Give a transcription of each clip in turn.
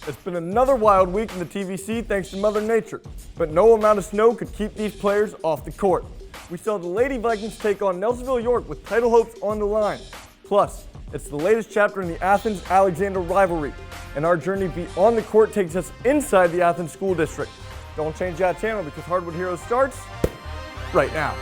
It's been another wild week in the TVC thanks to Mother Nature, but no amount of snow could keep these players off the court. We saw the Lady Vikings take on Nelsonville-York with title hopes on the line. Plus, it's the latest chapter in the Athens-Alexander rivalry, and our journey beyond the court takes us inside the Athens School District. Don't change that channel because Hardwood Heroes starts right now.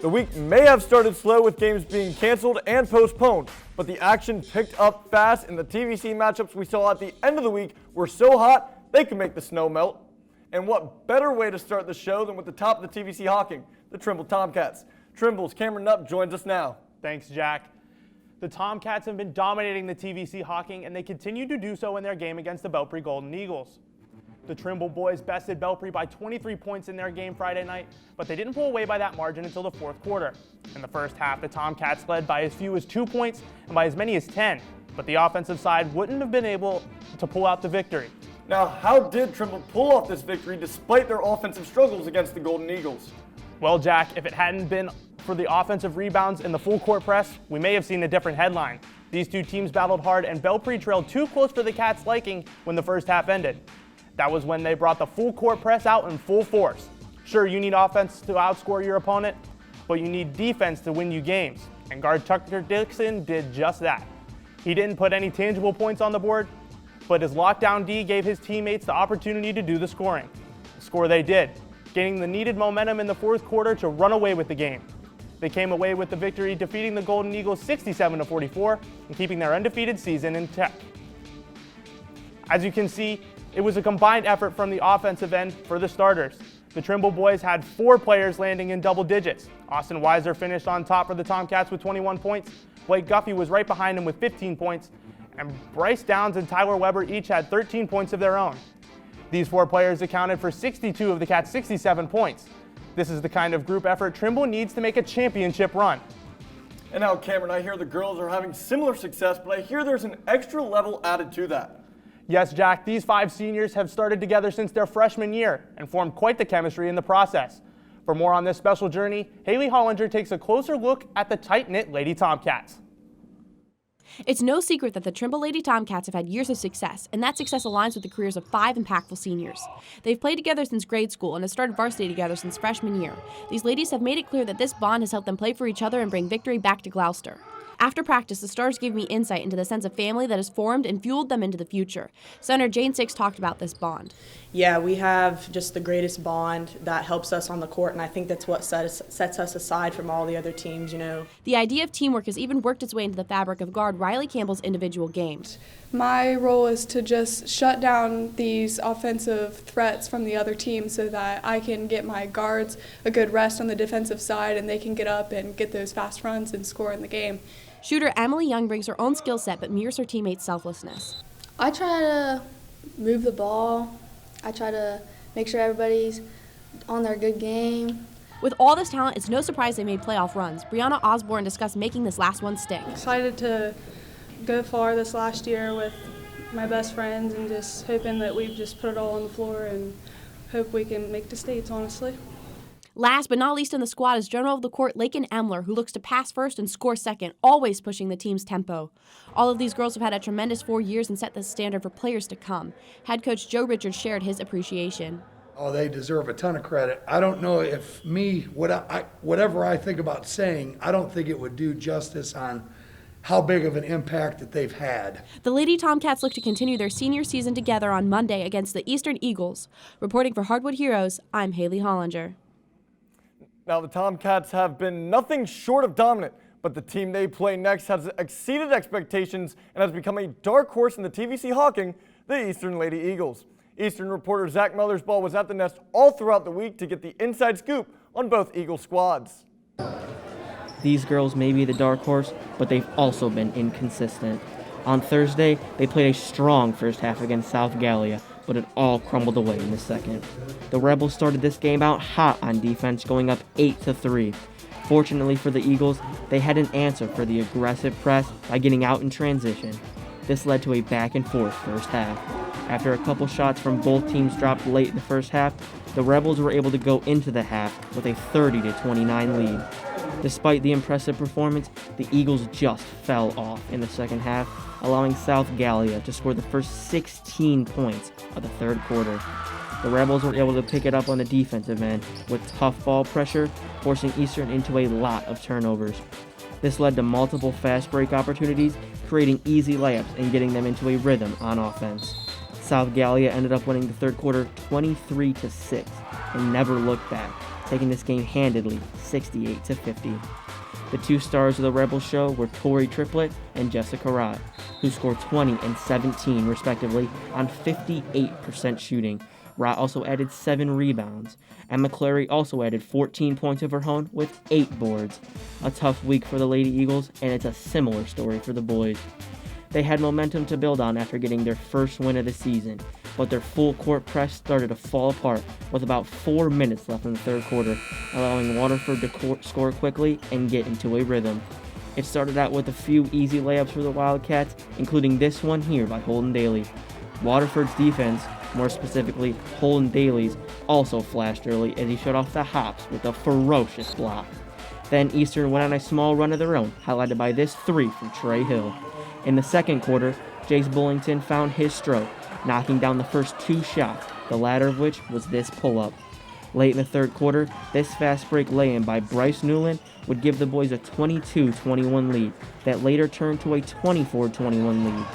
The week may have started slow with games being canceled and postponed, but the action picked up fast and the TVC matchups we saw at the end of the week were so hot they could make the snow melt. And what better way to start the show than with the top of the TVC Hocking, the Trimble Tomcats. Trimble's Cameron Nupp joins us now. Thanks, Jack. The Tomcats have been dominating the TVC Hocking, and they continue to do so in their game against the Belpre Golden Eagles. The Trimble boys bested Belpre by 23 points in their game Friday night, but they didn't pull away by that margin until the fourth quarter. In the first half, the Tomcats led by as few as 2 points and by as many as 10, but the offensive side wouldn't have been able to pull out the victory. Now, how did Trimble pull off this victory despite their offensive struggles against the Golden Eagles? Well, Jack, if it hadn't been for the offensive rebounds and the full court press, we may have seen a different headline. These two teams battled hard, and Belpre trailed too close for the Cats' liking when the first half ended. That was when they brought the full court press out in full force. Sure, you need offense to outscore your opponent, but you need defense to win you games. And guard Tucker Dixon did just that. He didn't put any tangible points on the board, but his lockdown D gave his teammates the opportunity to do the scoring. Score they did, gaining the needed momentum in the fourth quarter to run away with the game. They came away with the victory, defeating the Golden Eagles 67-44 and keeping their undefeated season in check. As you can see, it was a combined effort from the offensive end for the starters. The Trimble boys had 4 players landing in double digits. Austin Weiser finished on top for the Tomcats with 21 points. Blake Guffey was right behind him with 15 points. And Bryce Downs and Tyler Weber each had 13 points of their own. These 4 players accounted for 62 of the Cats' 67 points. This is the kind of group effort Trimble needs to make a championship run. And now, Cameron, I hear the girls are having similar success, but I hear there's an extra level added to that. Yes, Jack, these 5 seniors have started together since their freshman year and formed quite the chemistry in the process. For more on this special journey, Haley Hollinger takes a closer look at the tight-knit Lady Tomcats. It's no secret that the Trimble Lady Tomcats have had years of success, and that success aligns with the careers of 5 impactful seniors. They've played together since grade school and have started varsity together since freshman year. These ladies have made it clear that this bond has helped them play for each other and bring victory back to Gloucester. After practice, the Stars gave me insight into the sense of family that has formed and fueled them into the future. Senator Jane Six talked about this bond. Yeah, we have just the greatest bond that helps us on the court, and I think that's what sets us aside from all the other teams, you know. The idea of teamwork has even worked its way into the fabric of guard Riley Campbell's individual games. My role is to just shut down these offensive threats from the other team so that I can get my guards a good rest on the defensive side and they can get up and get those fast runs and score in the game. Shooter Emily Young brings her own skill set but mirrors her teammates' selflessness. I try to move the ball. I try to make sure everybody's on their good game. With all this talent, it's no surprise they made playoff runs. Brianna Osborne discussed making this last one stick. Excited to go far this last year with my best friends and just hoping that we've just put it all on the floor and hope we can make the states, honestly. Last but not least in the squad is general of the court Lakin Emler, who looks to pass first and score second, always pushing the team's tempo. All of these girls have had a tremendous 4 years and set the standard for players to come. Head coach Joe Richards shared his appreciation. Oh, they deserve a ton of credit. I don't know if whatever I think about saying, I don't think it would do justice on how big of an impact that they've had. The Lady Tomcats look to continue their senior season together on Monday against the Eastern Eagles. Reporting for Hardwood Heroes, I'm Haley Hollinger. Now, the Tomcats have been nothing short of dominant, but the team they play next has exceeded expectations and has become a dark horse in the TVC Hocking, the Eastern Lady Eagles. Eastern reporter Zach Mothersbaugh was at the nest all throughout the week to get the inside scoop on both Eagle squads. These girls may be the dark horse, but they've also been inconsistent. On Thursday, they played a strong first half against South Gallia, but it all crumbled away in the second. The Rebels started this game out hot on defense, going up 8-3. Fortunately for the Eagles, they had an answer for the aggressive press by getting out in transition. This led to a back-and-forth first half. After a couple shots from both teams dropped late in the first half, the Rebels were able to go into the half with a 30-29 lead. Despite the impressive performance, the Eagles just fell off in the second half, allowing South Gallia to score the first 16 points of the third quarter. The Rebels were able to pick it up on the defensive end with tough ball pressure, forcing Eastern into a lot of turnovers. This led to multiple fast break opportunities, creating easy layups and getting them into a rhythm on offense. South Gallia ended up winning the third quarter 23-6 and never looked back, taking this game handedly 68-50. The two stars of the Rebels show were Tori Triplett and Jessica Rott, who scored 20 and 17 respectively on 58% shooting. Rott also added 7 rebounds, and McClary also added 14 points of her own with 8 boards. A tough week for the Lady Eagles, and it's a similar story for the boys. They had momentum to build on after getting their first win of the season, but their full court press started to fall apart with about 4 minutes left in the third quarter, allowing Waterford to score quickly and get into a rhythm. It started out with a few easy layups for the Wildcats, including this one here by Holden Daly. Waterford's defense, more specifically Holden Daly's, also flashed early as he shut off the Hops with a ferocious block. Then Eastern went on a small run of their own, highlighted by this 3 from Trey Hill. In the second quarter, Jace Bullington found his stroke, knocking down the first 2 shots, the latter of which was this pull-up. Late in the third quarter, this fast break lay-in by Bryce Newland would give the boys a 22-21 lead that later turned to a 24-21 lead.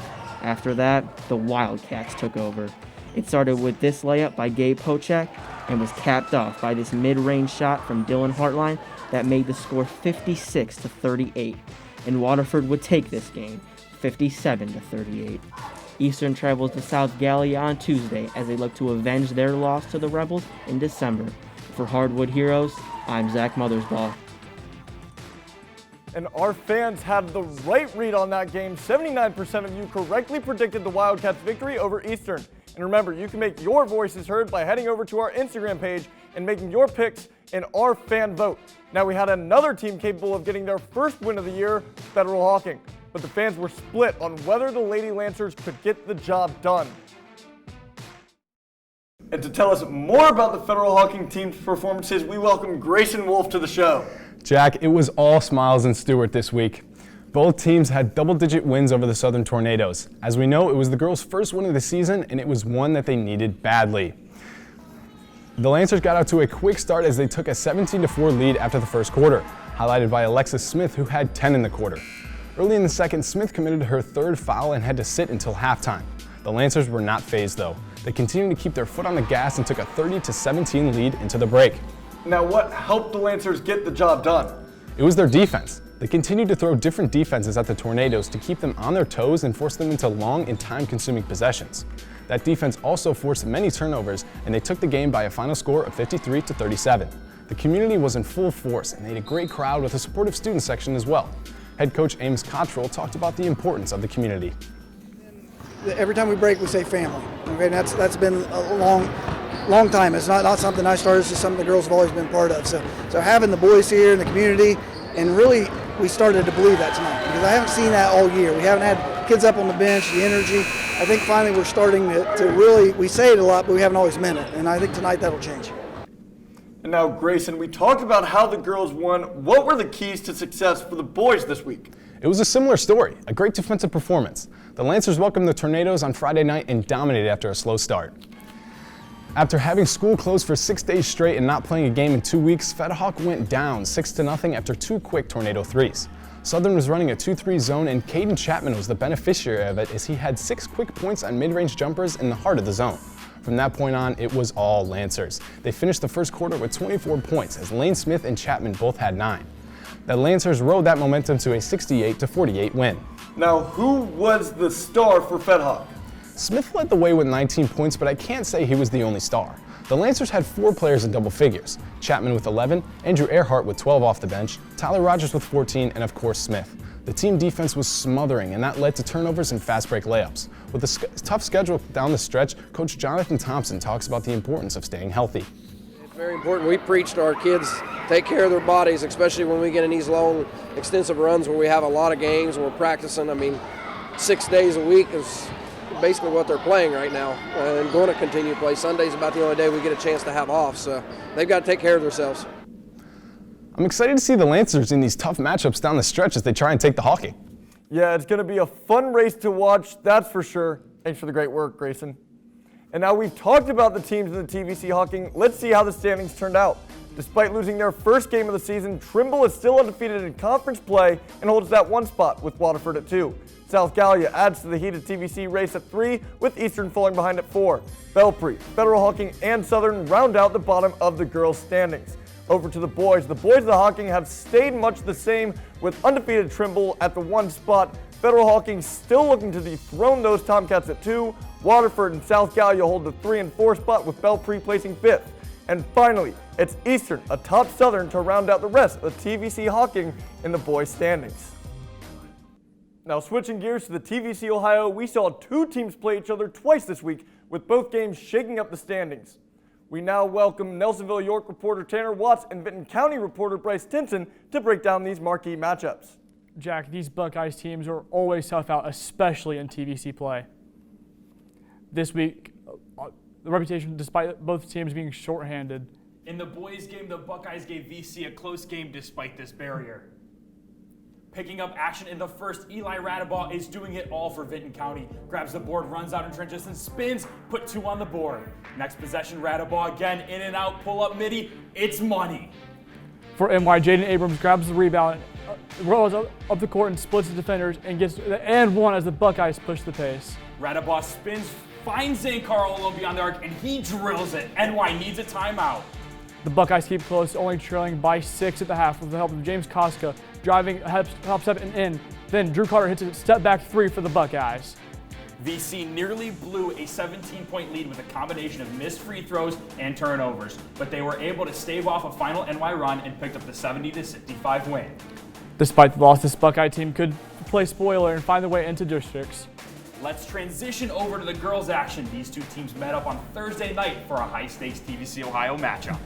After that, the Wildcats took over. It started with this layup by Gabe Pochak and was capped off by this mid-range shot from Dylan Hartline that made the score 56-38, and Waterford would take this game 57-38. Eastern travels to South Gallia on Tuesday as they look to avenge their loss to the Rebels in December. For Hardwood Heroes, I'm Zach Mothersbaugh. And our fans had the right read on that game. 79% of you correctly predicted the Wildcats' victory over Eastern. And remember, you can make your voices heard by heading over to our Instagram page and making your picks in our fan vote. Now, we had another team capable of getting their first win of the year, Federal Hocking. But the fans were split on whether the Lady Lancers could get the job done. And to tell us more about the Federal Hocking team's performances, we welcome Grayson Wolf to the show. Jack, it was all smiles in Stewart this week. Both teams had double-digit wins over the Southern Tornadoes. As we know, it was the girls' first win of the season, and it was one that they needed badly. The Lancers got out to a quick start as they took a 17-4 lead after the first quarter, highlighted by Alexis Smith, who had 10 in the quarter. Early in the second, Smith committed her third foul and had to sit until halftime. The Lancers were not fazed, though. They continued to keep their foot on the gas and took a 30-17 lead into the break. Now, what helped the Lancers get the job done? It was their defense. They continued to throw different defenses at the Tornadoes to keep them on their toes and force them into long and time-consuming possessions. That defense also forced many turnovers, and they took the game by a final score of 53-37. The community was in full force, and they had a great crowd with a supportive student section as well. Head coach Amos Cottrell talked about the importance of the community. Every time we break, we say family. Okay, that's been a long time. It's not something I started. It's just something the girls have always been part of. So having the boys here in the community, and really we started to believe that tonight because I haven't seen that all year. We haven't had kids up on the bench, the energy. I think finally we're starting to really, we say it a lot, but we haven't always meant it. And I think tonight that'll change. And now, Grayson, we talked about how the girls won. What were the keys to success for the boys this week? It was a similar story, a great defensive performance. The Lancers welcomed the Tornadoes on Friday night and dominated after a slow start. After having school closed for 6 days straight and not playing a game in 2 weeks, Fed Hawk went down 6-0 after 2 quick Tornado threes. Southern was running a 2-3 zone, and Caden Chapman was the beneficiary of it as he had 6 quick points on mid-range jumpers in the heart of the zone. From that point on, it was all Lancers. They finished the first quarter with 24 points as Lane Smith and Chapman both had 9. The Lancers rode that momentum to a 68-48 win. Now, who was the star for Fed Hawk? Smith led the way with 19 points, but I can't say he was the only star. The Lancers had 4 players in double figures: Chapman with 11, Andrew Earhart with 12 off the bench, Tyler Rogers with 14, and of course Smith. The team defense was smothering, and that led to turnovers and fast break layups. With a tough schedule down the stretch, Coach Jonathan Thompson talks about the importance of staying healthy. It's very important. We preach to our kids take care of their bodies, especially when we get in these long, extensive runs where we have a lot of games and we're practicing. I mean, 6 days a week is basically what they're playing right now and going to continue to play. Sunday's about the only day we get a chance to have off, so they've got to take care of themselves. I'm excited to see the Lancers in these tough matchups down the stretch as they try and take the Hocking. Yeah, it's going to be a fun race to watch, that's for sure. Thanks for the great work, Grayson. And now we've talked about the teams in the TVC Hocking. Let's see how the standings turned out. Despite losing their first game of the season, Trimble is still undefeated in conference play and holds that one spot with Waterford at 2. South Gallia adds to the heated TVC race at 3, with Eastern falling behind at 4. Belpre, Federal Hocking, and Southern round out the bottom of the girls' standings. Over to the boys. The boys of the Hocking have stayed much the same, with undefeated Trimble at the 1 spot. Federal Hocking still looking to dethrone those Tomcats at 2. Waterford and South Gallia hold the 3 and 4 spot, with Belpre placing 5th. And finally, it's Eastern atop Southern to round out the rest of the TVC Hocking in the boys' standings. Now switching gears to the TVC Ohio, we saw 2 teams play each other twice this week, with both games shaking up the standings. We now welcome Nelsonville-York reporter Tanner Watts and Vinton County reporter Bryce Tinson to break down these marquee matchups. Jack, these Buckeyes teams are always tough out, especially in TVC play. This week, the reputation, despite both teams being shorthanded. In the boys' game, the Buckeyes gave VC a close game despite this barrier. Picking up action in the first, Eli Radabaugh is doing it all for Vinton County. Grabs the board, runs out in trenches, and spins, put 2 on the board. Next possession, Radabaugh again, in and out, pull up midi, it's money. For NY, Jaden Abrams grabs the rebound, rolls up the court and splits the defenders and gets and 1 as the Buckeyes push the pace. Radabaugh spins, finds Zankar all alone beyond the arc, and he drills it. NY needs a timeout. The Buckeyes keep close, only trailing by 6 at the half with the help of James Koska driving hop step and in. Then Drew Carter hits a step back 3 for the Buckeyes. VC nearly blew a 17-point lead with a combination of missed free throws and turnovers, but they were able to stave off a final NY run and picked up the 70-65 win. Despite the loss, this Buckeye team could play spoiler and find their way into districts. Let's transition over to the girls' action. These 2 teams met up on Thursday night for a high-stakes TVC Ohio matchup.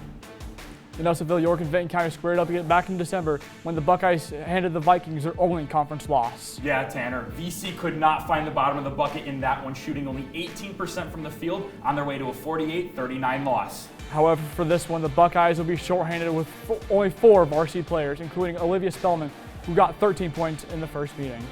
The Nelsonville-York and Vinton County squared up again back in December when the Buckeyes handed the Vikings their only conference loss. Yeah, Tanner. VC could not find the bottom of the bucket in that one, shooting only 18% from the field on their way to a 48-39 loss. However, for this one, the Buckeyes will be shorthanded with only 4 varsity players, including Olivia Spellman, who got 13 points in the first meeting.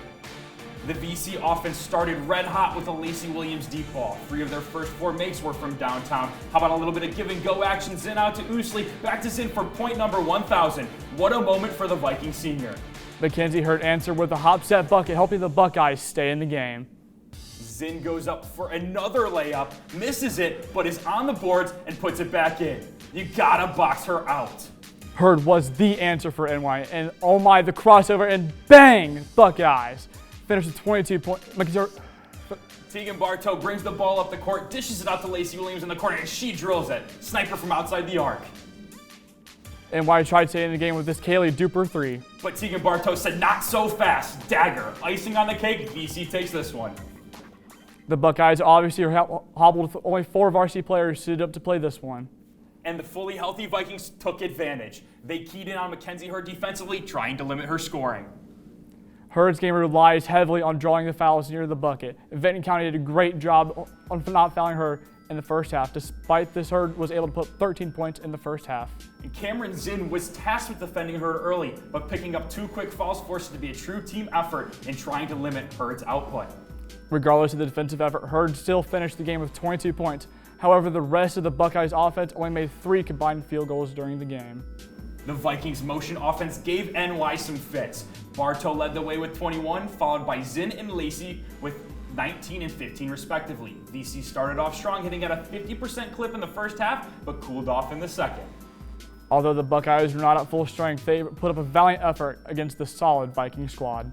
The VC offense started red hot with a Lacey Williams deep ball. 3 of their first 4 makes were from downtown. How about a little bit of give and go action? Zinn out to Oosley, back to Zinn for point number 1,000. What a moment for the Viking senior. Mackenzie Hurt answered with a hop set bucket, helping the Buckeyes stay in the game. Zinn goes up for another layup, misses it, but is on the boards and puts it back in. You gotta box her out. Hurd was the answer for NY, and oh my, the crossover, and bang, Buckeyes. Finished with 22 points. Tegan Bartow brings the ball up the court, dishes it out to Lacey Williams in the corner, and she drills it. Sniper from outside the arc. NY tried staying in the game with this Kaylee Duper 3. But Tegan Bartow said, not so fast. Dagger. Icing on the cake, VC takes this one. The Buckeyes obviously are hobbled with only 4 varsity players suited up to play this one. And the fully healthy Vikings took advantage. They keyed in on Mackenzie Hurd defensively, trying to limit her scoring. Hurd's game relies heavily on drawing the fouls near the bucket. Vinton County did a great job on not fouling her in the first half. Despite this, Hurd was able to put 13 points in the first half. And Cameron Zinn was tasked with defending Hurd early, but picking up 2 quick fouls forced it to be a true team effort in trying to limit Hurd's output. Regardless of the defensive effort, Hurd still finished the game with 22 points. However, the rest of the Buckeyes offense only made 3 combined field goals during the game. The Vikings' motion offense gave NY some fits. Bartow led the way with 21, followed by Zinn and Lacey with 19 and 15 respectively. VC started off strong, hitting at a 50% clip in the first half, but cooled off in the second. Although the Buckeyes were not at full strength, they put up a valiant effort against the solid Viking squad.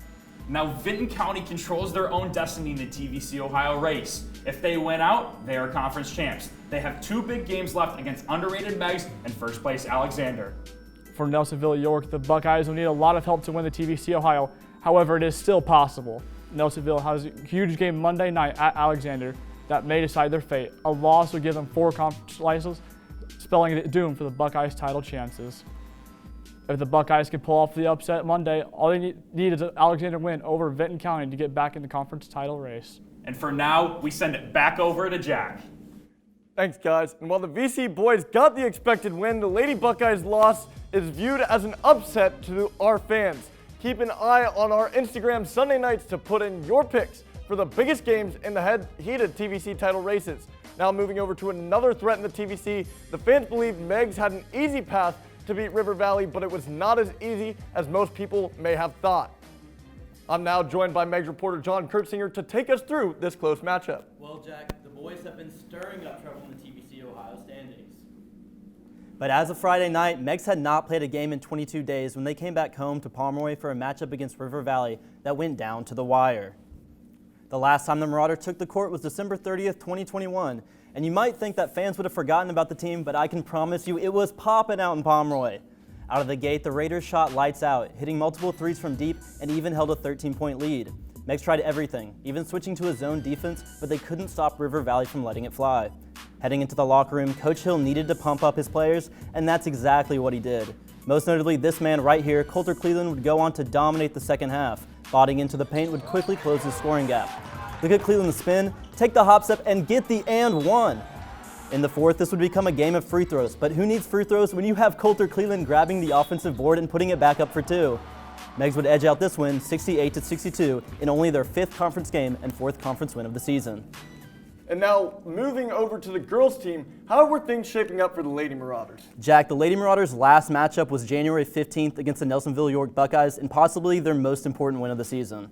Now, Vinton County controls their own destiny in the TVC Ohio race. If they win out, they are conference champs. They have 2 big games left against underrated Meigs and first place Alexander. For Nelsonville-York, the Buckeyes will need a lot of help to win the TVC Ohio. However, it is still possible. Nelsonville has a huge game Monday night at Alexander that may decide their fate. A loss would give them 4 conference licenses, spelling it doom for the Buckeyes' title chances. If the Buckeyes can pull off the upset Monday, all they need is an Alexander win over Vinton County to get back in the conference title race. And for now, we send it back over to Jack. Thanks, guys. And while the VC boys got the expected win, the Lady Buckeyes' loss is viewed as an upset to our fans. Keep an eye on our Instagram Sunday nights to put in your picks for the biggest games in the heated TVC title races. Now moving over to another threat in the TVC, the fans believe Meigs had an easy path to beat River Valley, but it was not as easy as most people may have thought. I'm now joined by Meigs reporter John Kurtzinger to take us through this close matchup. Well, Jack, the boys have been stirring up trouble in the TVC Ohio standings. But as of Friday night, Meigs had not played a game in 22 days when they came back home to Pomeroy for a matchup against River Valley that went down to the wire. The last time the Marauders took the court was December 30th, 2021, and you might think that fans would have forgotten about the team, but I can promise you it was popping out in Pomeroy. Out of the gate, the Raiders shot lights out, hitting multiple threes from deep and even held a 13-point lead. Meigs tried everything, even switching to a zone defense, but they couldn't stop River Valley from letting it fly. Heading into the locker room, Coach Hill needed to pump up his players, and that's exactly what he did. Most notably, this man right here, Coulter Cleveland, would go on to dominate the second half. Botting into the paint would quickly close his scoring gap. Look at Cleveland spin, take the hop step, and get the and one. In the fourth, this would become a game of free throws, but who needs free throws when you have Coulter Cleveland grabbing the offensive board and putting it back up for two? Meigs would edge out this win 68-62 in only their fifth conference game and fourth conference win of the season. And now, moving over to the girls' team, how were things shaping up for the Lady Marauders? Jack, the Lady Marauders' last matchup was January 15th against the Nelsonville-York Buckeyes and possibly their most important win of the season.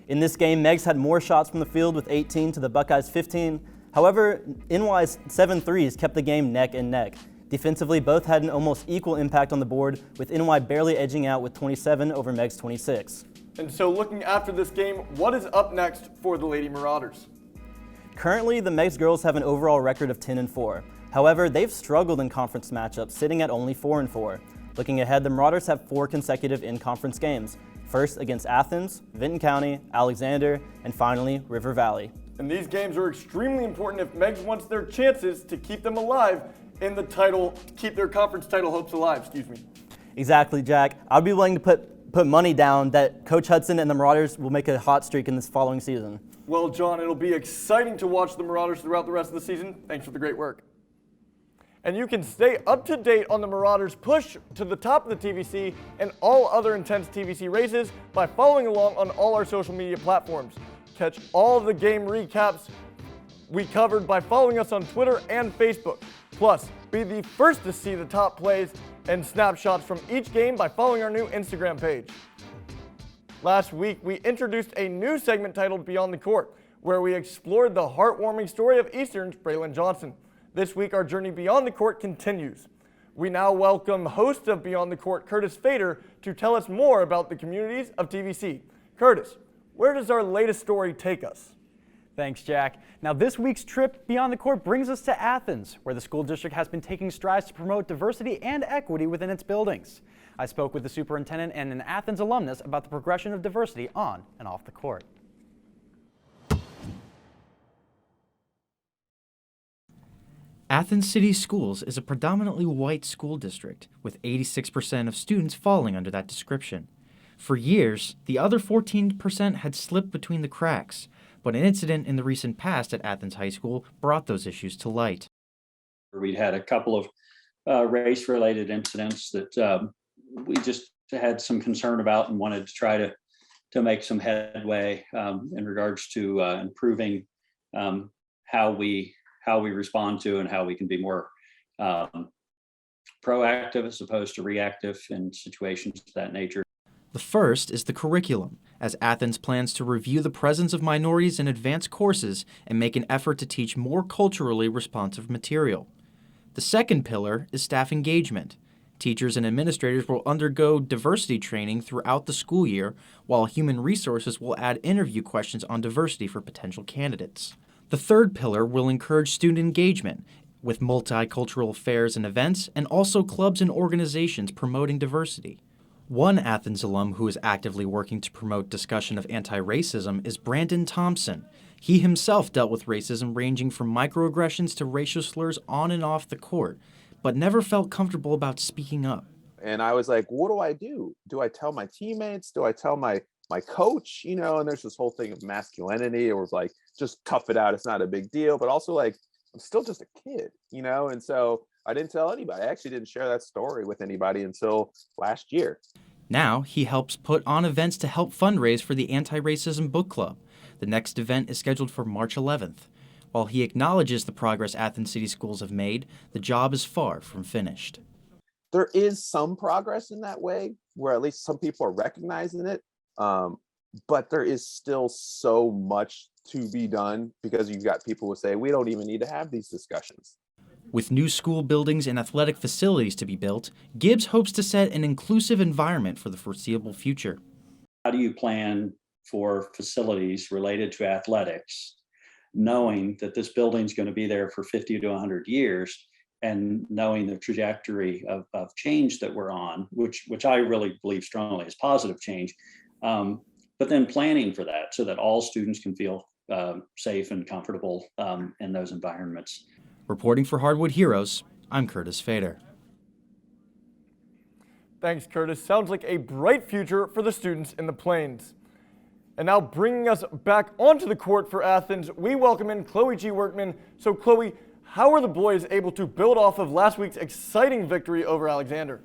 In this game, Meigs had more shots from the field with 18 to the Buckeyes' 15. However, NY's 7 threes kept the game neck and neck. Defensively, both had an almost equal impact on the board, with NY barely edging out with 27 over Meigs' 26. And so looking after this game, what is up next for the Lady Marauders? Currently, the Meigs girls have an overall record of 10-4. However, they've struggled in conference matchups, sitting at only 4-4. Looking ahead, the Marauders have 4 consecutive in-conference games. First against Athens, Vinton County, Alexander, and finally River Valley. And these games are extremely important if Meigs wants their chances to keep them alive in the title, keep their conference title hopes alive, Exactly, Jack. I'd be willing to put money down that Coach Hudson and the Marauders will make a hot streak in this following season. Well, John, it'll be exciting to watch the Marauders throughout the rest of the season. Thanks for the great work. And you can stay up to date on the Marauders' push to the top of the TVC and all other intense TVC races by following along on all our social media platforms. Catch all of the game recaps we covered by following us on Twitter and Facebook. Plus, be the first to see the top plays and snapshots from each game by following our new Instagram page. Last week, we introduced a new segment titled Beyond the Court, where we explored the heartwarming story of Eastern's Braylon Johnson. This week, our journey beyond the court continues. We now welcome host of Beyond the Court, Curtis Fader, to tell us more about the communities of TVC. Curtis, where does our latest story take us? Thanks, Jack. Now, this week's trip beyond the court brings us to Athens, where the school district has been taking strides to promote diversity and equity within its buildings. I spoke with the superintendent and an Athens alumnus about the progression of diversity on and off the court. Athens City Schools is a predominantly white school district, with 86% of students falling under that description. For years, the other 14% had slipped between the cracks, but an incident in the recent past at Athens High School brought those issues to light. We'd had a couple of race-related incidents that we just had some concern about and wanted to try to make some headway in regards to improving how we respond to and how we can be more proactive as opposed to reactive in situations of that nature. The first is the curriculum, as Athens plans to review the presence of minorities in advanced courses and make an effort to teach more culturally responsive material. The second pillar is staff engagement. Teachers and administrators will undergo diversity training throughout the school year, while human resources will add interview questions on diversity for potential candidates. The third pillar will encourage student engagement, with multicultural fairs and events, and also clubs and organizations promoting diversity. One Athens alum who is actively working to promote discussion of anti-racism is Brandon Thompson. He himself dealt with racism ranging from microaggressions to racial slurs on and off the court, but never felt comfortable about speaking up. And I was like, what do I do? Do I tell my teammates? Do I tell my coach? You know, and there's this whole thing of masculinity. It was like, just tough it out. It's not a big deal. But also like, I'm still just a kid, you know? And so I didn't tell anybody. I actually didn't share that story with anybody until last year. Now he helps put on events to help fundraise for the Anti-Racism Book Club. The next event is scheduled for March 11th. While he acknowledges the progress Athens City Schools have made, the job is far from finished. There is some progress in that way, where at least some people are recognizing it, but there is still so much to be done, because you've got people who say, we don't even need to have these discussions. With new school buildings and athletic facilities to be built, Gibbs hopes to set an inclusive environment for the foreseeable future. How do you plan for facilities related to athletics, knowing that this building is going to be there for 50 to 100 years, and knowing the trajectory of change that we're on, which I really believe strongly is positive change, but then planning for that so that all students can feel safe and comfortable in those environments. Reporting for Hardwood Heroes, I'm Curtis Fader. Thanks, Curtis. Sounds like a bright future for the students in the Plains. And now bringing us back onto the court for Athens, we welcome in Chloe G. Workman. So Chloe, how were the boys able to build off of last week's exciting victory over Alexander?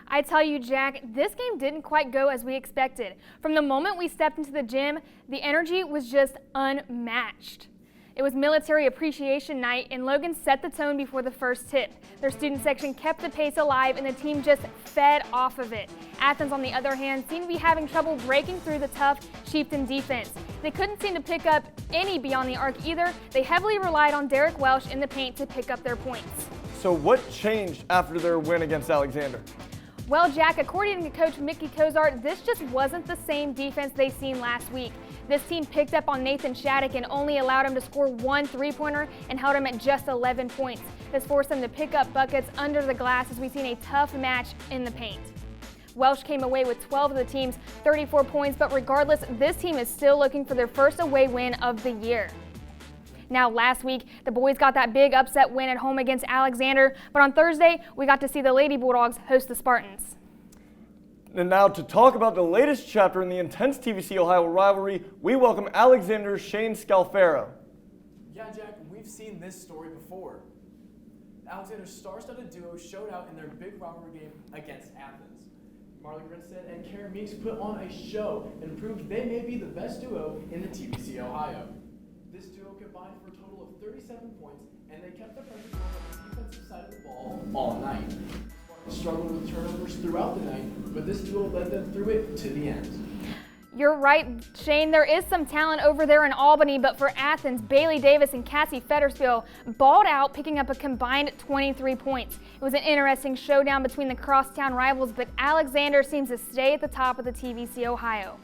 I tell you, Jack, this game didn't quite go as we expected. From the moment we stepped into the gym, the energy was just unmatched. It was Military Appreciation Night, and Logan set the tone before the first tip. Their student section kept the pace alive, and the team just fed off of it. Athens, on the other hand, seemed to be having trouble breaking through the tough Chieftain defense. They couldn't seem to pick up any beyond the arc either. They heavily relied on Derek Welsh in the paint to pick up their points. So what changed after their win against Alexander? Well, Jack, according to Coach Mickey Cozart, this just wasn't the same defense they seen last week. This team picked up on Nathan Shattuck and only allowed him to score 1 3-pointer and held him at just 11 points. This forced them to pick up buckets under the glass as we've seen a tough match in the paint. Welsh came away with 12 of the team's 34 points, but regardless, this team is still looking for their first away win of the year. Now, last week, the boys got that big upset win at home against Alexander, but on Thursday, we got to see the Lady Bulldogs host the Spartans. And now to talk about the latest chapter in the intense TVC Ohio rivalry, we welcome Alexander's Shane Scalfaro. Yeah, Jack, we've seen this story before. Alexander's star-studded duo showed out in their big rivalry game against Athens. Marley Grinstead and Karen Meeks put on a show and proved they may be the best duo in the TVC Ohio. This duo combined for a total of 37 points, and they kept the pressure going on the defensive side of the ball all night. Struggled with turnovers throughout the night, but this duo led them through it to the end. You're right, Shane. There is some talent over there in Albany, but for Athens, Bailey Davis and Cassie Fetterspiel balled out, picking up a combined 23 points. It was an interesting showdown between the crosstown rivals, but Alexander seems to stay at the top of the TVC Ohio.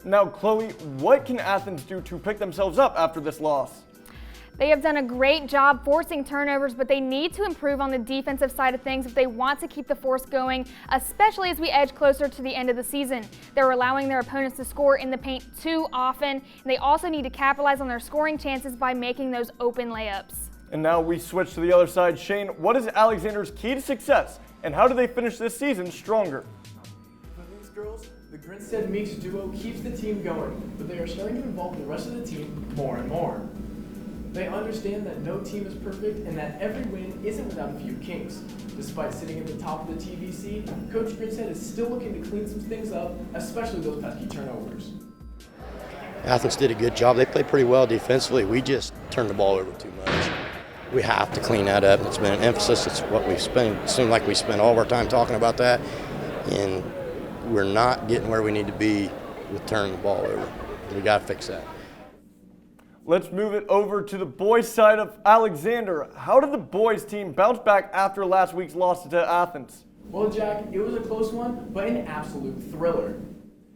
Now, Chloe, what can Athens do to pick themselves up after this loss? They have done a great job forcing turnovers, but they need to improve on the defensive side of things if they want to keep the force going, especially as we edge closer to the end of the season. They're allowing their opponents to score in the paint too often, and they also need to capitalize on their scoring chances by making those open layups. And now we switch to the other side. Shane, what is Alexander's key to success, and how do they finish this season stronger? For these girls, the Grinstead Meeks duo keeps the team going, but they are starting to involve the rest of the team more and more. They understand that no team is perfect and that every win isn't without a few kinks. Despite sitting at the top of the TVC, Coach Grinstead is still looking to clean some things up, especially those pesky turnovers. Athens did a good job. They played pretty well defensively. We just turned the ball over too much. We have to clean that up. It's been an emphasis. It's what we spend. It seems like we spend all of our time talking about that, and we're not getting where we need to be with turning the ball over. We got to fix that. Let's move it over to the boys' side of Alexander. How did the boys' team bounce back after last week's loss to Athens? Well, Jack, it was a close one, but an absolute thriller.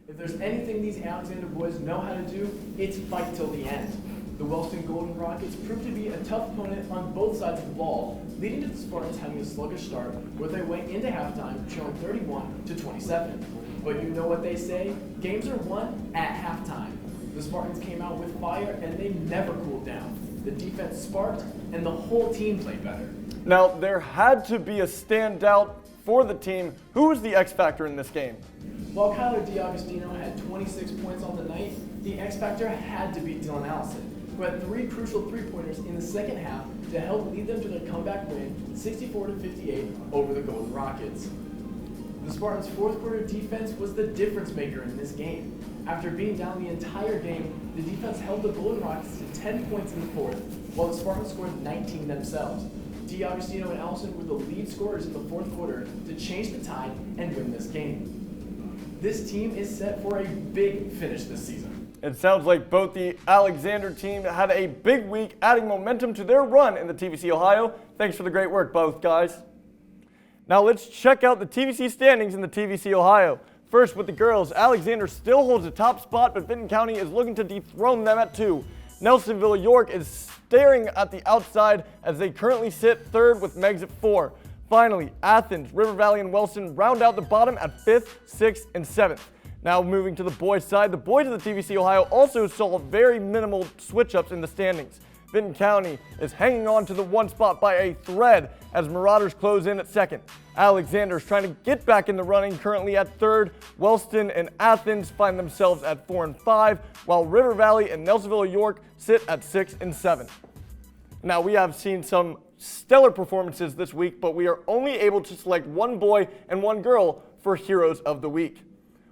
If there's anything these Alexander boys know how to do, it's fight till the end. The Wellston Golden Rockets proved to be a tough opponent on both sides of the ball, leading to the Spartans having a sluggish start where they went into halftime trailing 31-27. But you know what they say? Games are won at halftime. The Spartans came out with fire, and they never cooled down. The defense sparked, and the whole team played better. Now, there had to be a standout for the team. Who was the X factor in this game? While Kyler DiAugustino had 26 points on the night, the X factor had to be Dylan Allison, who had 3 crucial three-pointers in the second half to help lead them to their comeback win, 64-58 over the Golden Rockets. The Spartans' fourth quarter defense was the difference maker in this game. After being down the entire game, the defense held the Golden Rockets to 10 points in the fourth, while the Spartans scored 19 themselves. DiAugustino and Allison were the lead scorers in the fourth quarter to change the tide and win this game. This team is set for a big finish this season. It sounds like both the Alexander team had a big week, adding momentum to their run in the TVC Ohio. Thanks for the great work, both guys. Now let's check out the TVC standings in the TVC Ohio. First, with the girls, Alexander still holds the top spot, but Vinton County is looking to dethrone them at 2. Nelsonville-York is staring at the outside as they currently sit third with Meigs at 4. Finally, Athens, River Valley, and Wellston round out the bottom at 5th, 6th, and 7th. Now moving to the boys' side, the boys of the TVC Ohio also saw very minimal switch-ups in the standings. Vinton County is hanging on to the 1 spot by a thread as Marauders close in at 2nd. Alexander is trying to get back in the running, currently at 3rd. Wellston and Athens find themselves at 4 and 5, while River Valley and Nelsonville-York sit at 6 and 7. Now we have seen some stellar performances this week, but we are only able to select 1 boy and 1 girl for Heroes of the Week.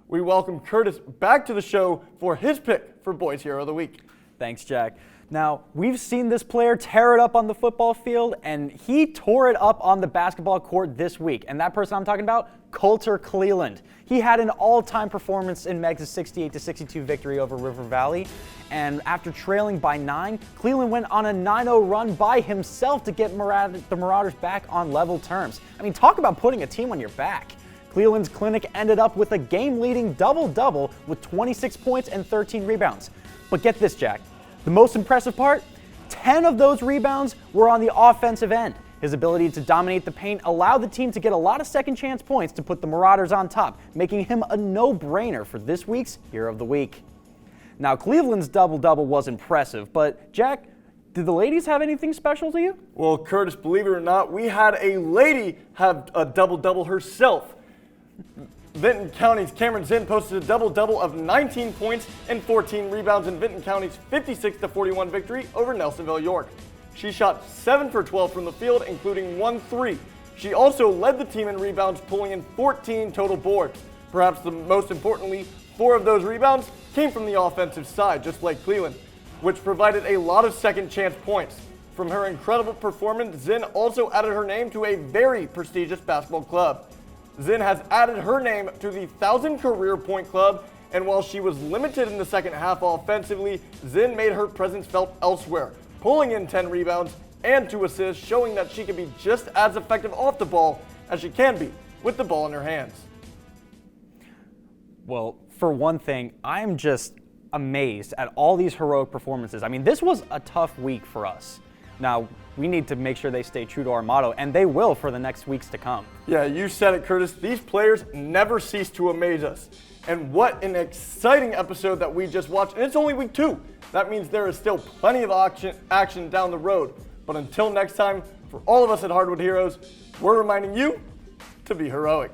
We welcome Curtis back to the show for his pick for Boys Hero of the Week. Thanks, Jack. Now, we've seen this player tear it up on the football field, and he tore it up on the basketball court this week. And that person I'm talking about, Coulter Cleland. He had an all-time performance in Meigs' 68-62 victory over River Valley. And after trailing by 9, Cleland went on a 9-0 run by himself to get the Marauders back on level terms. I mean, talk about putting a team on your back. Cleland's clinic ended up with a game-leading double-double with 26 points and 13 rebounds. But get this, Jack. The most impressive part, 10 of those rebounds were on the offensive end. His ability to dominate the paint allowed the team to get a lot of second chance points to put the Marauders on top, making him a no-brainer for this week's Hero of the Week. Now, Cleveland's double-double was impressive, but Jack, did the ladies have anything special to you? Well, Curtis, believe it or not, we had a lady have a double-double herself. Vinton County's Cameron Zinn posted a double-double of 19 points and 14 rebounds in Vinton County's 56-41 victory over Nelsonville-York. She shot 7 for 12 from the field, including 1 3. She also led the team in rebounds, pulling in 14 total boards. Perhaps the most importantly, 4 of those rebounds came from the offensive side, just like Cleland, which provided a lot of second chance points. From her incredible performance, Zinn also added her name to a very prestigious basketball club. Zinn has added her name to the 1,000 Career Point Club, and while she was limited in the second half offensively, Zinn made her presence felt elsewhere, pulling in 10 rebounds and 2 assists, showing that she can be just as effective off the ball as she can be with the ball in her hands. Well, for one thing, I'm just amazed at all these heroic performances. I mean, this was a tough week for us. Now, we need to make sure they stay true to our motto, and they will for the next weeks to come. Yeah, you said it, Curtis. These players never cease to amaze us. And what an exciting episode that we just watched. And it's only week 2. That means there is still plenty of action down the road. But until next time, for all of us at Hardwood Heroes, we're reminding you to be heroic.